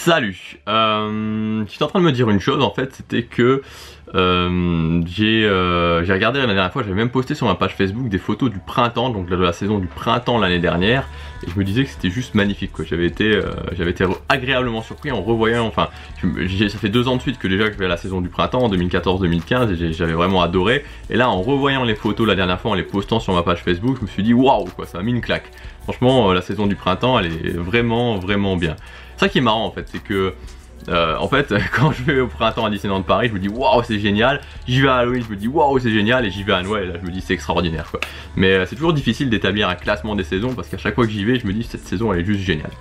Salut, j'étais en train de me dire une chose en fait, c'était que j'ai regardé la dernière fois, j'avais même posté sur ma page Facebook des photos du printemps, donc de la saison du printemps l'année dernière, et je me disais que c'était juste magnifique quoi. J'avais été agréablement surpris en revoyant, enfin ça fait 2 ans de suite que déjà que je vais à la saison du printemps en 2014-2015 et j'avais vraiment adoré, et là en revoyant les photos la dernière fois, en les postant sur ma page Facebook, je me suis dit waouh quoi, ça m'a mis une claque. Franchement la saison du printemps elle est vraiment bien. Ça qui est marrant en fait, c'est que en fait quand je vais au printemps à Disneyland Paris, je me dis waouh c'est génial, j'y vais à Halloween, je me dis waouh c'est génial, et j'y vais à Noël, là je me dis c'est extraordinaire quoi. Mais c'est toujours difficile d'établir un classement des saisons parce qu'à chaque fois que j'y vais, je me dis cette saison elle est juste géniale.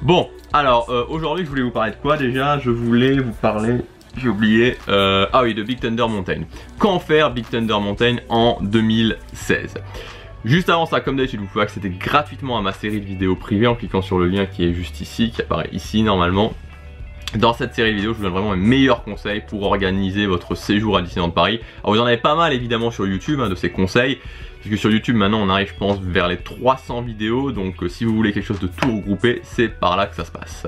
Bon, alors aujourd'hui je voulais vous parler de quoi déjà? Je voulais vous parler, j'ai oublié, ah oui, de Big Thunder Mountain. Quand faire Big Thunder Mountain en 2016? Juste avant ça, comme d'habitude, vous pouvez accéder gratuitement à ma série de vidéos privées en cliquant sur le lien qui est juste ici, qui apparaît ici normalement. Dans cette série de vidéos, je vous donne vraiment mes meilleurs conseils pour organiser votre séjour à Disneyland Paris. Alors vous en avez pas mal évidemment sur YouTube de ces conseils, puisque sur YouTube maintenant on arrive je pense vers les 300 vidéos, donc si vous voulez quelque chose de tout regroupé, c'est par là que ça se passe.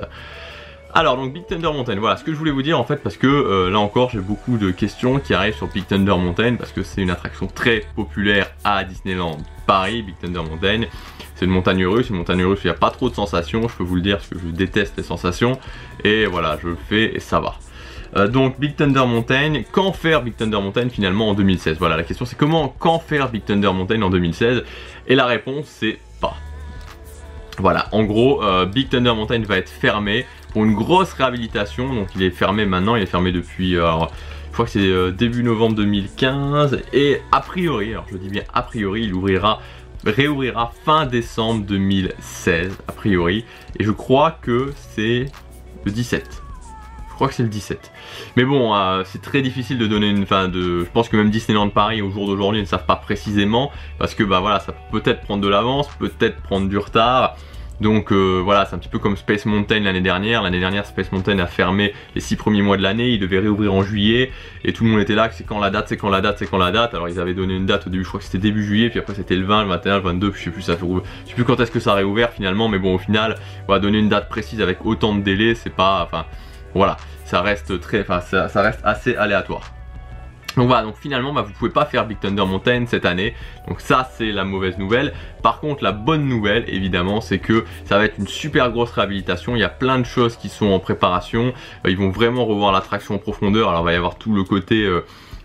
Alors donc Big Thunder Mountain, voilà ce que je voulais vous dire en fait, parce que là encore j'ai beaucoup de questions qui arrivent sur Big Thunder Mountain, parce que c'est une attraction très populaire à Disneyland Paris. Big Thunder Mountain, c'est une montagne russe où il n'y a pas trop de sensations, je peux vous le dire parce que je déteste les sensations, et voilà je le fais et ça va. Donc Big Thunder Mountain, quand faire Big Thunder Mountain finalement en 2016? Voilà la question, c'est quand faire Big Thunder Mountain en 2016, et la réponse c'est pas. Voilà, en gros, Big Thunder Mountain va être fermé pour une grosse réhabilitation. Donc il est fermé maintenant, il est fermé depuis, alors, je crois que c'est début novembre 2015. Et a priori, alors je dis bien a priori, il réouvrira fin décembre 2016, a priori. Et je crois que c'est le 17. Je crois que c'est le 17. Mais bon, c'est très difficile de donner une fin de... Je pense que même Disneyland Paris au jour d'aujourd'hui ne savent pas précisément, parce que bah voilà, ça peut peut-être prendre de l'avance, peut-être prendre du retard. Donc voilà, c'est un petit peu comme Space Mountain l'année dernière. L'année dernière, Space Mountain a fermé les 6 premiers mois de l'année. Il devait réouvrir en juillet et tout le monde était là, c'est quand la date, c'est quand la date, c'est quand la date. Alors ils avaient donné une date au début, je crois que c'était début juillet, puis après c'était le 20, le 21, le 22, je sais plus, je sais plus quand est-ce que ça a réouvert finalement. Mais bon, au final, voilà, donner une date précise avec autant de délai, c'est pas, enfin voilà, ça reste très, enfin ça reste assez aléatoire. Donc voilà, donc finalement bah, vous pouvez pas faire Big Thunder Mountain cette année, donc ça c'est la mauvaise nouvelle. Par contre la bonne nouvelle évidemment, c'est que ça va être une super grosse réhabilitation. Il y a plein de choses qui sont en préparation, ils vont vraiment revoir l'attraction en profondeur. Alors il va y avoir tout le côté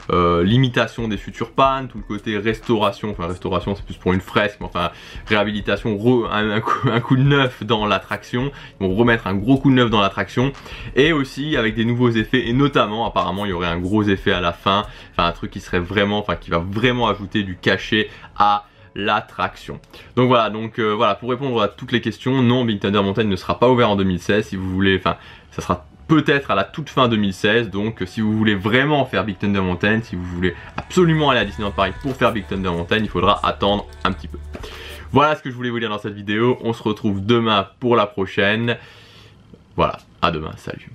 limitation des futures pannes, tout le côté restauration, enfin restauration c'est plus pour une fresque, mais enfin réhabilitation, un coup de neuf dans l'attraction. Ils vont remettre un gros coup de neuf dans l'attraction, et aussi avec des nouveaux effets, et notamment apparemment il y aurait un gros effet à la fin, enfin un truc qui serait vraiment, enfin qui va vraiment ajouter du cachet à l'attraction. Donc voilà, voilà, pour répondre à toutes les questions, non, Big Thunder Mountain ne sera pas ouvert en 2016. Si vous voulez, enfin ça sera peut-être à la toute fin 2016, donc si vous voulez vraiment faire Big Thunder Mountain, si vous voulez absolument aller à Disneyland Paris pour faire Big Thunder Mountain, il faudra attendre un petit peu. Voilà ce que je voulais vous dire dans cette vidéo, on se retrouve demain pour la prochaine. Voilà, à demain, salut.